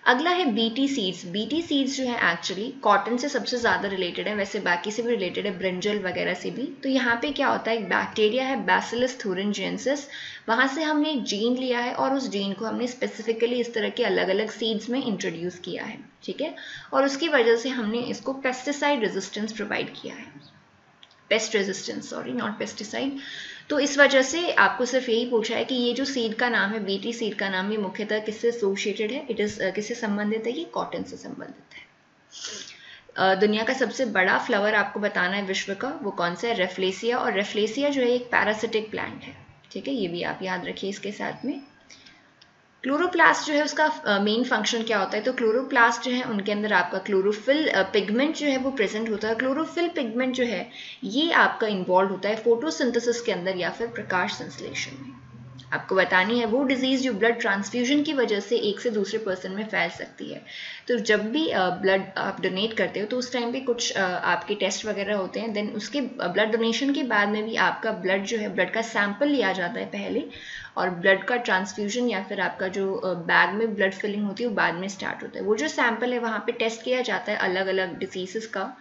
अगला है बीटी सीड्स। बीटी सीड्स जो है एक्चुअली कॉटन से सबसे ज़्यादा रिलेटेड है, वैसे बाकी से भी रिलेटेड है, ब्रिंजल वगैरह से भी। तो यहाँ पे क्या होता है, एक बैक्टीरिया है बैसिलस thuringiensis, वहाँ से हमने एक जीन लिया है और उस जीन को हमने स्पेसिफिकली इस तरह के अलग अलग सीड्स में इंट्रोड्यूस किया है। ठीक है, और उसकी वजह से हमने इसको पेस्टिसाइड रेजिस्टेंस प्रोवाइड किया है, paste resistance, sorry not pesticide. तो इस वजह से आपको सिर्फ यही पूछा है कि ये जो सीड का नाम है, बीटी सीड का नाम, ये मुख्यतः किससे एसोसिएटेड है? इट इज किससे संबंधित है? ये कॉटन से संबंधित है। दुनिया का सबसे बड़ा फ्लावर आपको बताना है विश्व का, वो कौन सा है? रेफ्लेसिया। और रेफ्लेसिया जो है एक पैरासिटिक प्लांट है। ठीक है, ये भी आप याद रखिए इसके साथ में। क्लोरोप्लास्ट जो है उसका मेन फंक्शन क्या होता है? तो क्लोरोप्लास्ट जो है उनके अंदर आपका क्लोरोफिल पिगमेंट जो है वो प्रेजेंट होता है। क्लोरोफिल पिगमेंट जो है ये आपका इन्वॉल्व होता है फोटोसिंथेसिस के अंदर या फिर प्रकाश संश्लेषण में। आपको बतानी है वो डिजीज जो ब्लड ट्रांसफ्यूजन की वजह से एक से दूसरे पर्सन में फैल सकती है। तो जब भी ब्लड आप डोनेट करते हो तो उस टाइम पे कुछ आपके टेस्ट वगैरह होते हैं, देन उसके ब्लड डोनेशन के बाद में भी आपका ब्लड जो है, ब्लड का सैंपल लिया जाता है पहले, और ब्लड का ट्रांसफ्यूजन या फिर आपका जो बैग में ब्लड फिलिंग होती है वो बाद में स्टार्ट होता है। वो जो सैंपल है वहाँ पे टेस्ट किया जाता है अलग अलग डिजीजेस का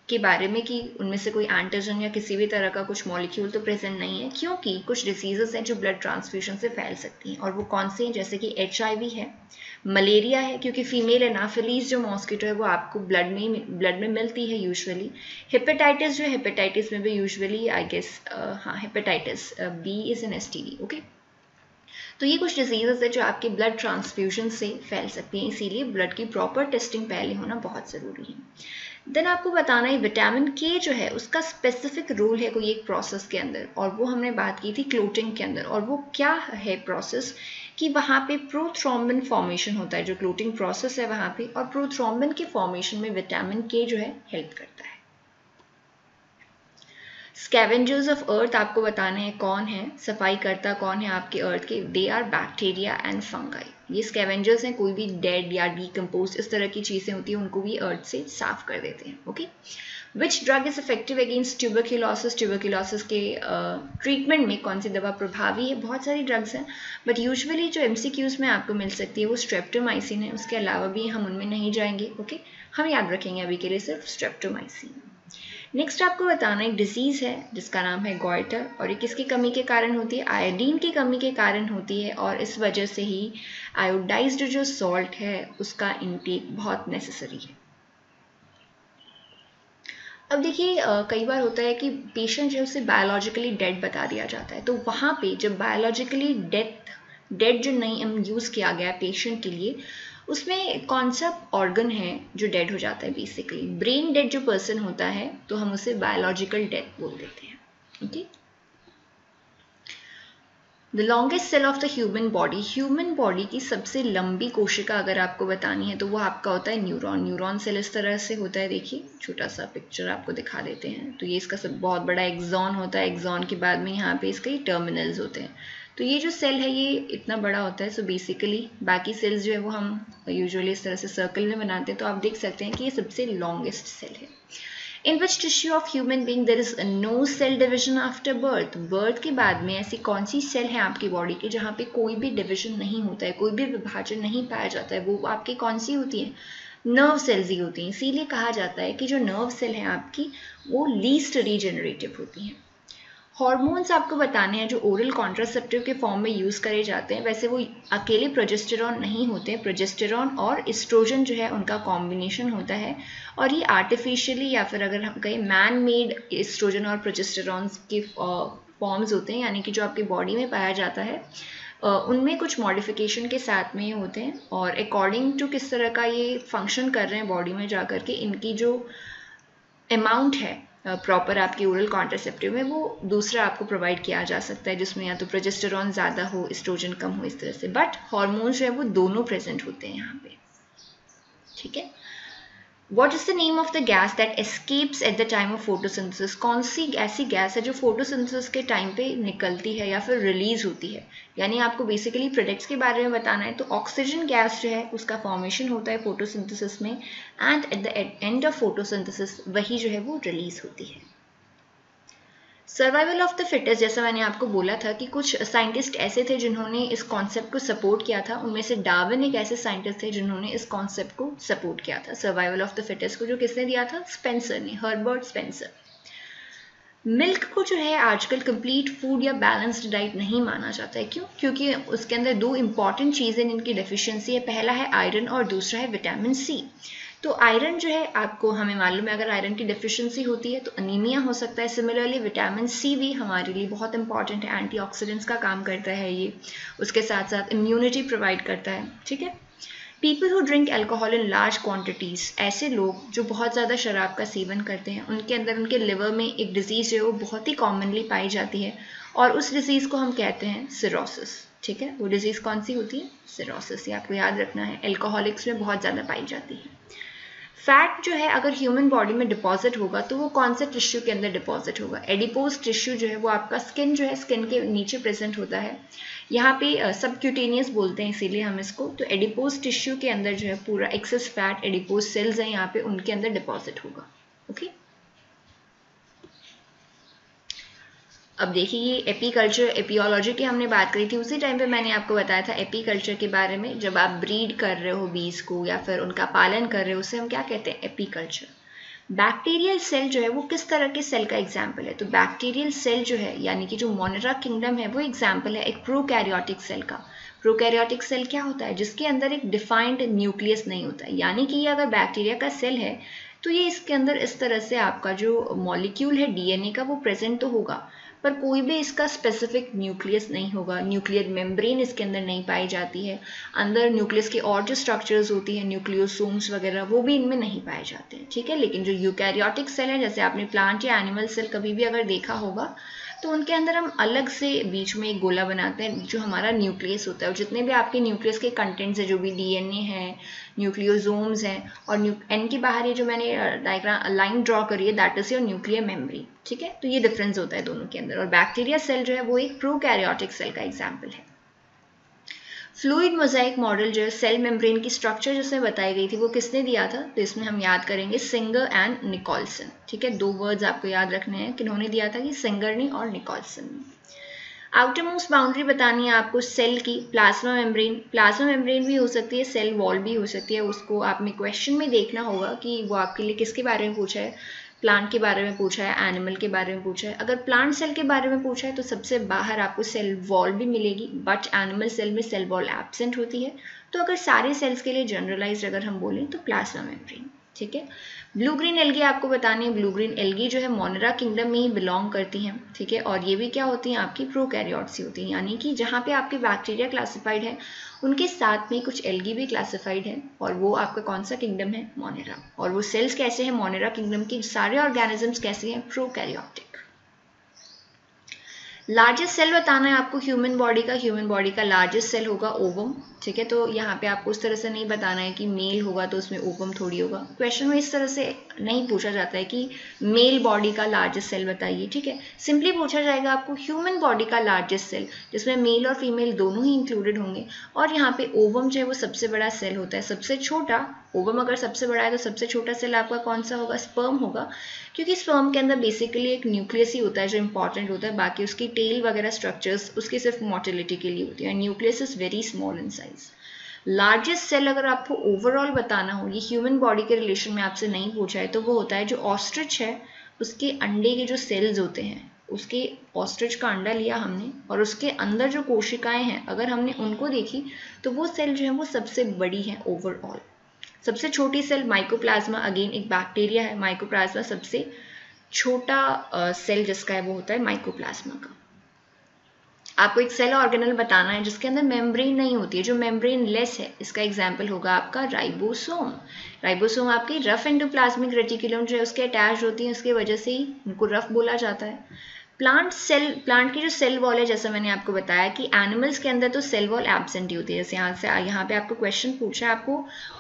के बारे में कि उनमें से कोई एंटीजन या किसी भी तरह का कुछ मॉलिक्यूल तो प्रेजेंट नहीं है, क्योंकि कुछ डिजीजेस हैं जो ब्लड ट्रांसफ्यूजन से फैल सकती हैं। और वो कौन से हैं? जैसे कि HIV है, मलेरिया है, क्योंकि फीमेल एनाफिलीज जो मॉस्किटो है वो आपको ब्लड में मिलती है यूजुअली। हेपेटाइटिस जो है, हेपेटाइटिस में भी यूजुअली आई गेस हाँ hepatitis B is an STD। Okay, तो ये कुछ डिजीजेस है जो आपके ब्लड ट्रांसफ्यूजन से फैल सकती हैं, इसीलिए ब्लड की प्रॉपर टेस्टिंग पहले होना बहुत ज़रूरी है। देन आपको बताना है विटामिन K जो है उसका स्पेसिफिक रोल है कोई एक प्रोसेस के अंदर, और वो हमने बात की थी क्लोटिंग के अंदर। और वो क्या है प्रोसेस कि वहाँ पे प्रोथ्रोम्बिन फॉर्मेशन होता है, जो क्लोटिंग प्रोसेस है वहाँ पे, और प्रोथ्रोम्बिन के फॉर्मेशन में विटामिन K जो है हेल्प करता है। स्कैवेंजर्स ऑफ अर्थ आपको बताने हैं कौन है, सफाई करता कौन है आपके अर्थ के? They are bacteria and fungi. ये स्कैवेंजर्स हैं, कोई भी डेड या डीकम्पोज इस तरह की चीज़ें होती हैं उनको भी अर्थ से साफ कर देते हैं। Okay, which drug is effective against tuberculosis? Tuberculosis के ट्रीटमेंट में कौन सी दवा प्रभावी है? बहुत सारी ड्रग्स हैं, बट यूजुअली जो MCQs में आपको मिल सकती है वो स्ट्रेप्टोमाइसिन है। उसके अलावा भी हम उनमें नहीं जाएंगे। ओके, हम याद रखेंगे अभी के लिए सिर्फ स्ट्रेप्टोमाइसिन। नेक्स्ट आपको बताना एक डिजीज़ है जिसका नाम है गॉइटर, और ये किसकी कमी के कारण होती है? आयोडीन की कमी के कारण होती है, और इस वजह से ही आयोडाइज्ड जो सॉल्ट है उसका इंटेक बहुत नेसेसरी है। अब देखिए कई बार होता है कि पेशेंट जो है उसे बायोलॉजिकली डेड बता दिया जाता है, तो वहाँ पे जब बायोलॉजिकली डेथ डेड जो नहीं यूज़ किया गया पेशेंट के लिए, उसमें कौन सा ऑर्गन है जो डेड हो जाता है। बेसिकली ब्रेन डेड जो पर्सन होता है तो हम उसे बायोलॉजिकल डेथ बोल देते हैं। Okay, the longest cell of the human body की सबसे लंबी कोशिका अगर आपको बतानी है तो वो आपका होता है न्यूरॉन। न्यूरॉन सेल इस तरह से होता है, देखिए छोटा सा पिक्चर आपको दिखा देते हैं। तो ये इसका सब बहुत बड़ा एक्सॉन होता है, एक्सॉन के बाद में यहाँ पे इसके टर्मिनल्स होते हैं। तो ये जो सेल है ये इतना बड़ा होता है। सो बेसिकली बाकी सेल्स जो है वो हम यूजुअली इस तरह से सर्कल में बनाते हैं। तो आप देख सकते हैं कि ये सबसे लॉन्गेस्ट सेल है। In which tissue of human being there is no cell division after birth? Birth के बाद में ऐसी कौन सी सेल है आपकी बॉडी की जहाँ पे कोई भी डिविजन नहीं होता है, कोई भी विभाजन नहीं पाया जाता है? वो आपकी कौन सी होती है? नर्व सेल्स ही होती हैं। इसीलिए कहा जाता है कि जो नर्व सेल है आपकी वो लीस्ट रीजेनरेटिव होती हैं। हॉर्मोन्स आपको बताने हैं जो ओरल कॉन्ट्रासेप्टिव के फॉर्म में यूज़ करे जाते हैं। वैसे वो अकेले प्रोजेस्टेरॉन नहीं होते, प्रोजेस्टेरॉन और एस्ट्रोजन जो है उनका कॉम्बिनेशन होता है। और ये आर्टिफिशियली या फिर अगर हम कहें मैन मेड एस्ट्रोजन और प्रोजेस्टेरॉन के फॉर्म्स होते हैं, यानी कि जो आपकी बॉडी में पाया जाता है उनमें कुछ मॉडिफिकेशन के साथ में ये होते हैं। और अकॉर्डिंग टू किस तरह का ये फंक्शन कर रहे हैं बॉडी में जा कर के, इनकी जो अमाउंट है प्रॉपर आपकी ओरल कॉन्ट्रासेप्टिव में वो दूसरा आपको प्रोवाइड किया जा सकता है, जिसमें या तो प्रोजेस्टेरॉन ज़्यादा हो, एस्ट्रोजन कम हो, इस तरह से। बट हार्मोन्स जो है वो दोनों प्रेजेंट होते हैं यहाँ पे। ठीक है, What is the name of the gas that escapes at the time of photosynthesis? कौन सी ऐसी गैस है जो फोटोसिंथेसिस के टाइम पे निकलती है या फिर रिलीज होती है? यानी आपको बेसिकली प्रोडक्ट्स के बारे में बताना है। तो ऑक्सीजन गैस जो है उसका फॉर्मेशन होता है फोटोसिंथेसिस में, and at the end of photosynthesis वही जो है वो रिलीज होती है। सर्वाइवल ऑफ द फिटेस्ट, जैसा मैंने आपको बोला था कि कुछ साइंटिस्ट ऐसे थे जिन्होंने इस कॉन्सेप्ट को सपोर्ट किया था। उनमें से डार्विन एक ऐसे साइंटिस्ट थे जिन्होंने इस कॉन्सेप्ट को सपोर्ट किया था, सर्वाइवल ऑफ द फिटेस्ट को, जो किसने दिया था? स्पेंसर ने, हर्बर्ट स्पेंसर। मिल्क को जो है आजकल कंप्लीट फूड या बैलेंस्ड डाइट नहीं माना जाता है। क्यों? क्योंकि उसके अंदर दो इंपॉर्टेंट चीज़ें जिनकी डेफिशिएंसी है, पहला है आयरन और दूसरा है विटामिन सी। तो आयरन जो है आपको हमें मालूम है, अगर आयरन की डेफिशिएंसी होती है तो अनीमिया हो सकता है। सिमिलरली विटामिन सी भी हमारे लिए बहुत इंपॉर्टेंट है, एंटीऑक्सीडेंट्स का काम करता है ये, उसके साथ साथ इम्यूनिटी प्रोवाइड करता है। ठीक है, people who drink alcohol in large quantities, ऐसे लोग जो बहुत ज़्यादा शराब का सेवन करते हैं उनके अंदर उनके लिवर में एक डिजीज़ जो है वो बहुत ही कॉमनली पाई जाती है, और उस डिजीज़ को हम कहते हैं सिरोसिस। ठीक है, वो डिजीज़ कौन सी होती है? सिरोसिस। ये आपको याद रखना है, एल्कोहलिक्स में बहुत ज़्यादा पाई जाती है। फैट जो है अगर ह्यूमन बॉडी में डिपॉजिट होगा तो वो कौन से टिश्यू के अंदर डिपॉजिट होगा? एडिपोज टिश्यू जो है वो आपका स्किन जो है, स्किन के नीचे प्रेजेंट होता है। यहाँ पे सबक्यूटेनियस बोलते हैं इसीलिए हम इसको। तो एडिपोज टिश्यू के अंदर जो है पूरा एक्सेस फैट, एडिपोज सेल्स हैं यहाँ पे, उनके अंदर डिपॉजिट होगा। ओके, अब देखिए ये एपीकल्चर, एपियोलॉजी की हमने बात करी थी, उसी टाइम पे मैंने आपको बताया था एपीकल्चर के बारे में। जब आप ब्रीड कर रहे हो बीज को या फिर उनका पालन कर रहे हो, उसे हम क्या कहते हैं? एपीकल्चर। बैक्टीरियल सेल जो है वो किस तरह के सेल का एग्जाम्पल है? तो बैक्टीरियल सेल जो है यानी कि जो मोनेरा किंगडम है वो एग्जाम्पल है एक प्रोकैरियोटिक सेल का। प्रोकैरियोटिक सेल क्या होता है? जिसके अंदर एक डिफाइंड न्यूक्लियस नहीं होता है। यानी कि ये अगर बैक्टीरिया का सेल है तो ये इसके अंदर इस तरह से आपका जो मॉलिक्यूल है डीएनए का वो प्रेजेंट तो होगा, पर कोई भी इसका स्पेसिफिक न्यूक्लियस नहीं होगा, न्यूक्लियर मेम्ब्रेन इसके अंदर नहीं पाई जाती है। अंदर न्यूक्लियस की और जो स्ट्रक्चर्स होती हैं, न्यूक्लियोसोम्स वगैरह, वो भी इनमें नहीं पाए जाते हैं। ठीक है, लेकिन जो यूकैरियोटिक सेल है, जैसे आपने प्लांट या एनिमल सेल कभी भी अगर देखा होगा, तो उनके अंदर हम अलग से बीच में एक गोला बनाते हैं जो हमारा न्यूक्लियस होता है। और जितने भी आपके न्यूक्लियस के कंटेंट्स है, जो भी डीएनए है, न्यूक्लियोसोम्स हैं, और एन के बाहर ये जो मैंने डायग्राम लाइन ड्रॉ करी है, that is your nuclear membrane. ठीक है, तो ये डिफरेंस होता है दोनों के अंदर। और बैक्टीरिया सेल जो है वो एक प्रोकैरियोटिक सेल का एग्जाम्पल है। फ्लूइड मोजाइक मॉडल जो है सेल मेम्ब्रेन की स्ट्रक्चर जिसमें बताई गई थी वो किसने दिया था? तो इसमें हम याद करेंगे सिंगर एंड निकोलसन। ठीक है, दो वर्ड्स आपको याद रखने हैं, किन्होंने दिया था कि सिंगर ने और निकोलसन ने। आउटर मोस्ट बाउंड्री बतानी है आपको सेल की, प्लाज्मा मेम्ब्रेन। प्लाज्मा मेम्ब्रेन भी हो सकती है, सेल वॉल भी हो सकती है। उसको आपने क्वेश्चन में देखना होगा कि वो आपके लिए किसके बारे में पूछा है, प्लांट के बारे में पूछा है, एनिमल के बारे में पूछा है। अगर प्लांट सेल के बारे में पूछा है तो सबसे बाहर आपको सेल वॉल भी मिलेगी, बट एनिमल सेल में सेल वॉल एब्सेंट होती है। तो अगर सारे सेल्स के लिए जनरलाइज्ड अगर हम बोलें तो प्लाज्मा मेम्ब्रेन। ठीक है। ब्लू ग्रीन एल्गी आपको बताने हैं, ब्लू ग्रीन एल्गी जो है मोनेरा किंगडम में ही बिलोंग करती हैं, ठीक है। और ये भी क्या होती हैं, आपकी प्रोकैरियोट्स होती हैं, यानी कि जहाँ पे आपके बैक्टीरिया क्लासिफाइड है उनके साथ में कुछ एल्गी भी क्लासिफाइड है, और वो आपका कौन सा किंगडम है, मोनेरा। और वो सेल्स कैसे हैं मोनेरा किंगडम के, सारे ऑर्गेनिजम्स कैसे हैं, प्रोकैरियोटिक। लार्जेस्ट सेल बताना है आपको ह्यूमन बॉडी का, ह्यूमन बॉडी का लार्जेस्ट सेल होगा ओवम, ठीक है। तो यहाँ पे आपको उस तरह से नहीं बताना है कि मेल होगा तो उसमें ओवम थोड़ी होगा, क्वेश्चन में इस तरह से नहीं पूछा जाता है कि मेल बॉडी का लार्जेस्ट सेल बताइए, ठीक है। सिंपली पूछा जाएगा आपको ह्यूमन बॉडी का लार्जेस्ट सेल, जिसमें मेल और फीमेल दोनों ही इंक्लूडेड होंगे। और यहाँ पे ओवम जो है वो सबसे बड़ा सेल होता है, सबसे छोटा ओवम अगर सबसे बड़ा है तो सबसे छोटा सेल आपका कौन सा होगा, स्पर्म होगा, क्योंकि स्पर्म के अंदर बेसिकली एक न्यूक्लियस ही होता है जो इंपॉर्टेंट होता है, बाकी उसकी टेल वगैरह स्ट्रक्चर्स उसकी सिर्फ मोटिलिटी के लिए होती है। Nucleus is very small in size. Largest cell अगर आपको ओवरऑल बताना हो, ये ह्यूमन बॉडी के रिलेशन में आपसे नहीं पूछा है, तो वो होता है जो ऑस्ट्रिच है उसके अंडे के जो सेल्स होते हैं, उसके ऑस्ट्रिच का अंडा लिया हमने और उसके अंदर जो कोशिकाएं हैं अगर हमने उनको देखी तो वो सेल जो है वो सबसे बड़ी है ओवरऑल। सबसे छोटी सेल माइकोप्लाज्मा, अगेन एक बैक्टीरिया है, माइकोप्लाज्मा सबसे छोटा सेल जिसका है वो होता है माइकोप्लाज्मा का। आपको एक सेल ऑर्गेनल बताना है जिसके अंदर मेम्ब्रेन नहीं होती है, जो मेम्ब्रेन लेस है, इसका एग्जाम्पल होगा आपका राइबोसोम। राइबोसोम आपकी रफ एंडोप्लाज्मिक रेटिकुलम जो है उसके अटैच होती है, उसकी वजह से ही उनको रफ बोला जाता है। प्लांट प्लांट की जो सेल वॉल है, जैसा मैंने आपको बताया कि एनिमल्स के अंदर तो सेल वॉल एब्सेंट ही होती है, जैसे यहाँ पे आपको क्वेश्चन पूछा है, आपको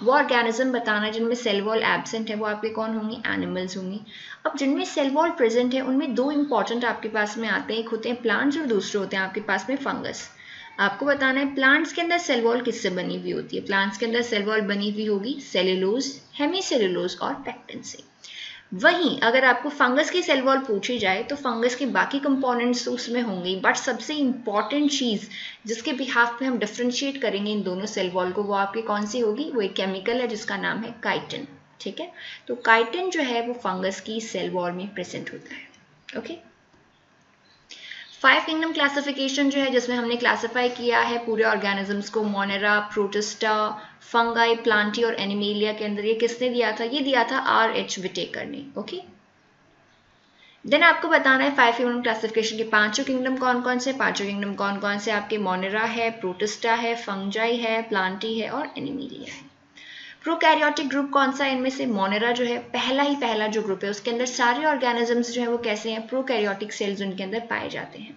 वो ऑर्गेनिज्म बताना है जिनमें सेल वॉल एब्सेंट है, वो आपके कौन होंगे, एनिमल्स होंगे। अब जिनमें सेल वॉल प्रेजेंट है उनमें दो इंपॉर्टेंट आपके पास में आते हैं, एक होते हैं प्लांट्स और दूसरे होते हैं आपके पास में फंगस। आपको बताना है प्लांट्स के अंदर सेल वॉल किससे बनी हुई होती है, प्लांट्स के अंदर सेल वॉल बनी हुई होगी सेल्यूलोज, हेमीसेल्यूलोज और पेक्टिन से। वहीं अगर आपको फंगस की सेल वॉल पूछी जाए तो फंगस के बाकी कंपोनेंट्स तो उसमें होंगे, बट सबसे इंपॉर्टेंट चीज जिसके बिहाफ पे हम डिफ्रेंशिएट करेंगे इन दोनों सेल वॉल को, वो आपकी कौन सी होगी, वो एक केमिकल है जिसका नाम है काइटिन, ठीक है। तो काइटिन जो है वो फंगस की सेल वॉल में प्रेजेंट होता है, ओके। 5 किंगडम क्लासिफिकेशन जो है जिसमें हमने क्लासिफाई किया है पूरे ऑर्गेनिजम्स को, मोनेरा, प्रोटिस्टा, फंगाई, प्लांटी और एनिमेलिया के अंदर, ये किसने दिया था, ये दिया था R.H. विटेकर ने, ओके। देन आपको बताना है 5 किंगडम क्लासिफिकेशन के पांचों किंगडम कौन कौन से, पांचों किंगडम कौन कौन से आपके, मोनेरा है, प्रोटिस्टा है, फंजाई है, प्लांटी है और एनिमेलिया है। प्रोकैरियोटिक ग्रुप कौन सा है इनमें से, मोनेरा जो है पहला जो ग्रुप है उसके अंदर सारे ऑर्गेनिजम्स जो है वो कैसे हैं, प्रोकैरियोटिक सेल्स उनके अंदर पाए जाते हैं।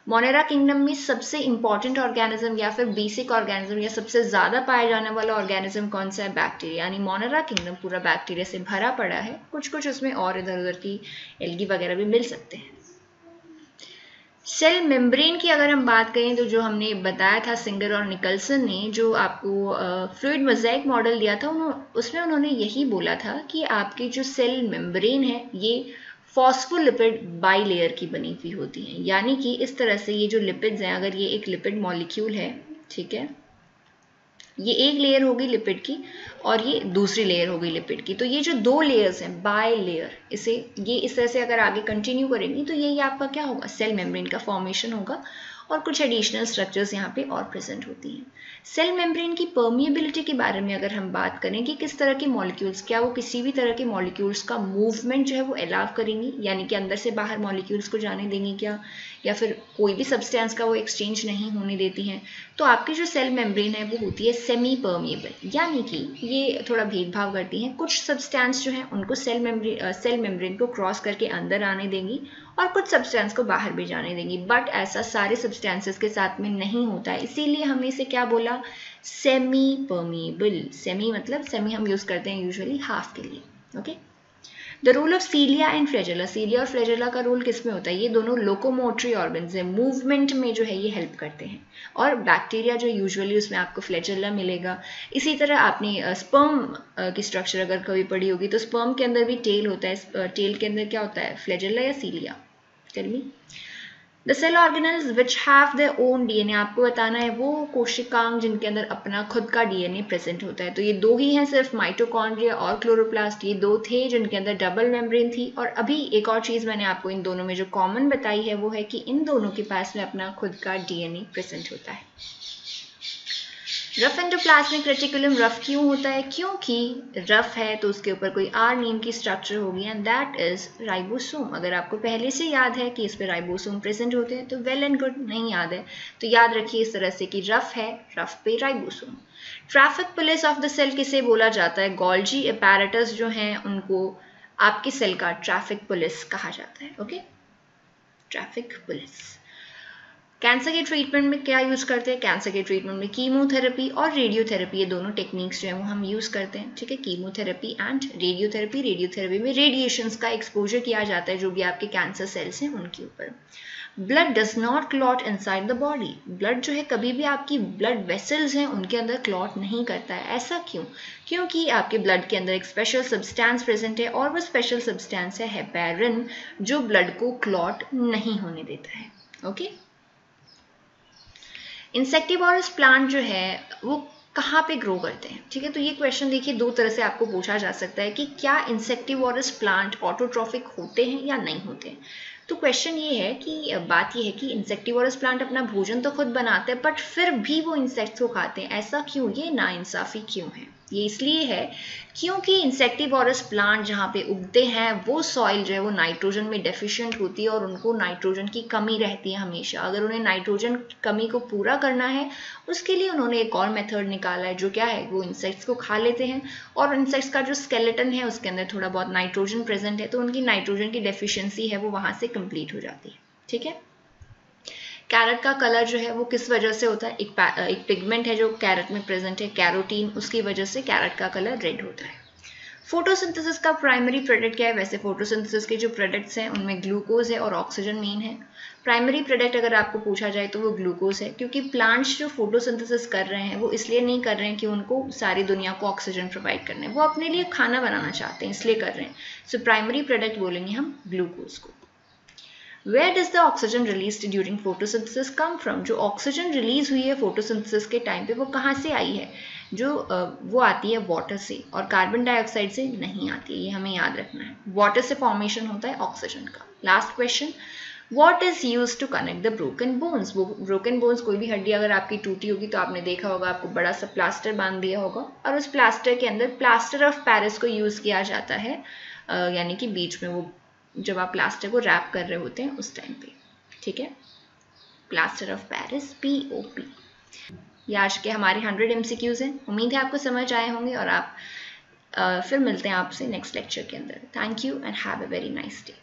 मोनेरा किंगडम में सबसे इंपॉर्टेंट ऑर्गेनिज्म या फिर बेसिक ऑर्गेनिज्म या सबसे ज्यादा पाया जाने वाला ऑर्गेनिज्म कौन सा है, बैक्टीरिया, यानी मोनेरा किंगडम पूरा बैक्टीरिया से भरा पड़ा है, कुछ उसमें और इधर उधर की एल्गी वगैरह भी मिल सकते हैं। सेल मेम्ब्रेन की अगर हम बात करें तो जो हमने बताया था सिंगर और निकल्सन ने, जो आपको फ्लूइड मोज़ेक मॉडल दिया था, उसमें उन्होंने यही बोला था कि आपकी जो सेल मेम्ब्रेन है ये फॉस्फोलिपिड बाइलेयर की बनी हुई होती है, यानी कि इस तरह से ये जो लिपिड्स हैं, अगर ये एक लिपिड मॉलिक्यूल है, ठीक है, ये एक लेयर होगी लिपिड की और ये दूसरी लेयर होगी लिपिड की, तो ये जो दो लेयर्स हैं बाय लेयर, इसे ये इस तरह से अगर आगे कंटिन्यू करेंगे तो यही आपका क्या होगा, सेल मेम्ब्रेन का फॉर्मेशन होगा और कुछ एडिशनल स्ट्रक्चर्स यहाँ पे और प्रेजेंट होती हैं। सेल मेम्ब्रेन की परमिएबिलिटी के बारे में अगर हम बात करें कि किस तरह के मॉलिक्यूल्स, क्या वो किसी भी तरह के मॉलिक्यूल्स का मूवमेंट जो है वो अलाउ करेंगी, यानी कि अंदर से बाहर मॉलिक्यूल्स को जाने देंगी क्या, या फिर कोई भी सब्सटेंस का वो एक्सचेंज नहीं होने देती हैं, तो आपकी जो सेल मेम्ब्रेन है वो होती है सेमी परमिएबल, यानी कि ये थोड़ा भेदभाव करती हैं, कुछ सब्सटेंस जो है उनको सेल मेम्ब्रेन को क्रॉस करके अंदर आने देंगी और कुछ सब्सटेंस को बाहर भी जाने देंगी, बट ऐसा सारे सब्सटेंसेस के साथ में नहीं होता है, इसीलिए हमने इसे क्या बोला, सेमी परमिएबल। सेमी मतलब सेमी हम यूज करते हैं यूजुअली हाफ के लिए, okay. The role of cilia and flagella, cilia और फ्लैजेला का रोल किस में होता है, ये दोनों लोकोमोटरी ऑर्गन्स है, मूवमेंट में जो है ये हेल्प करते हैं, और बैक्टीरिया जो यूजुअली उसमें आपको फ्लैजेला मिलेगा। इसी तरह आपने स्पर्म की स्ट्रक्चर अगर कभी पढ़ी होगी तो स्पर्म के अंदर भी टेल होता है, टेल के अंदर क्या होता है, फ्लैजेला या cilia, tell me. The cell organelles which have their own DNA, आपको बताना है वो कोशिकांग जिनके अंदर अपना खुद का डीएनए प्रेजेंट होता है, तो ये दो ही हैं सिर्फ, माइटोकॉन्ड्रिया और क्लोरोप्लास्ट, ये दो थे जिनके अंदर डबल मेम्ब्रेन थी। और अभी एक और चीज मैंने आपको इन दोनों में जो कॉमन बताई है वो है कि इन दोनों के पास में अपना खुद का डीएनए प्रेजेंट होता है। रफ एंडोप्लाज्मिक रेटिकुलम रफ क्यों होता है? क्योंकि रफ है तो उसके ऊपर कोई आर नेम की स्ट्रक्चर होगी एंड दैट इज राइबोसोम। अगर आपको पहले से याद है कि इस पर राइबोसोम प्रेजेंट होते हैं तो वेल एंड गुड, नहीं याद है तो याद रखिए इस तरह से कि रफ है, रफ पे ribosome. Traffic police of the cell किसे बोला जाता है? गोल्जी अपैरेटस जो हैं उनको आपकी सेल का ट्रैफिक पुलिस कहा जाता है। Okay, traffic police. कैंसर के ट्रीटमेंट में क्या यूज़ करते हैं? कैंसर के ट्रीटमेंट में कीमोथेरेपी और रेडियोथेरेपी, ये दोनों टेक्निक्स जो है वो हम यूज़ करते हैं। ठीक है, कीमोथेरेपी एंड रेडियोथेरेपी। रेडियोथेरेपी में रेडिएशंस का एक्सपोजर किया जाता है जो भी आपके कैंसर सेल्स हैं उनके ऊपर। Blood does not clot inside the body. Blood जो है कभी भी आपकी ब्लड वेसल्स हैं उनके अंदर क्लॉट नहीं करता है। ऐसा क्यों? क्योंकि आपके ब्लड के अंदर एक स्पेशल सब्सटेंस प्रेजेंट है और वो स्पेशल सब्सटेंस है हेपेरिन, जो ब्लड को क्लॉट नहीं होने देता है। ओके, इंसेक्टिवोरस प्लांट जो है वो कहाँ पे ग्रो करते हैं? ठीक है, तो ये क्वेश्चन देखिए दो तरह से आपको पूछा जा सकता है कि क्या इंसेक्टिवोरस प्लांट ऑटोट्रॉफिक होते हैं या नहीं होते हैं। तो क्वेश्चन ये है कि बात ये है कि इंसेक्टिवोरस प्लांट अपना भोजन तो खुद बनाते हैं बट फिर भी वो इंसेक्ट्स को खाते हैं। ऐसा क्यों? ये नाइंसाफ़ी क्यों है? ये इसलिए है क्योंकि इंसेक्टिवोरस प्लांट जहाँ पे उगते हैं वो सॉइल जो है वो नाइट्रोजन में डेफिशिएंट होती है और उनको नाइट्रोजन की कमी रहती है हमेशा। अगर उन्हें नाइट्रोजन कमी को पूरा करना है उसके लिए उन्होंने एक और मेथड निकाला है जो क्या है, वो इंसेक्ट्स को खा लेते हैं और इंसेक्ट्स का जो स्केलेटन है उसके अंदर थोड़ा बहुत नाइट्रोजन प्रेजेंट है तो उनकी नाइट्रोजन की डेफिशिएंसी है वो वहाँ से कंप्लीट हो जाती है। ठीक है, कैरेट का कलर जो है वो किस वजह से होता है? एक पिगमेंट है जो कैरेट में प्रेजेंट है, कैरोटीन, उसकी वजह से कैरेट का कलर रेड होता है। फोटोसिंथेसिस का प्राइमरी प्रोडक्ट क्या है? वैसे फोटोसिंथेसिस के जो प्रोडक्ट्स हैं उनमें ग्लूकोज है और ऑक्सीजन मेन है। प्राइमरी प्रोडक्ट अगर आपको पूछा जाए तो वो ग्लूकोज है, क्योंकि प्लांट्स जो फोटोसिंथेसिस कर रहे हैं वो इसलिए नहीं कर रहे हैं कि उनको सारी दुनिया को ऑक्सीजन प्रोवाइड करना है, वो अपने लिए खाना बनाना चाहते हैं इसलिए कर रहे हैं। सो प्राइमरी प्रोडक्ट बोलेंगे हम ग्लूकोज को। Where does the oxygen released during photosynthesis come from? जो ऑक्सीजन रिलीज हुई है फोटोसिंथेसिस के टाइम पे वो कहाँ से आई है? जो वो आती है वाटर से और कार्बन डाइऑक्साइड से नहीं आती है, ये हमें याद रखना है। वाटर से फॉर्मेशन होता है ऑक्सीजन का। Last question, What is used to connect the broken bones? वो broken bones, कोई भी हड्डी अगर आपकी टूटी होगी तो आपने देखा होगा आपको बड़ा सा प्लास्टर बांध दिया होगा और उस प्लास्टर के अंदर प्लास्टर ऑफ पेरिस को यूज किया जाता है, यानी कि बीच में वो जब आप प्लास्टर को रैप कर रहे होते हैं उस टाइम पे। ठीक है, प्लास्टर ऑफ पेरिस, POP। ये आज के हमारे 100 MCQs हैं। उम्मीद है आपको समझ आए होंगे और आप फिर मिलते हैं आपसे नेक्स्ट लेक्चर के अंदर। Thank you and have a very nice day.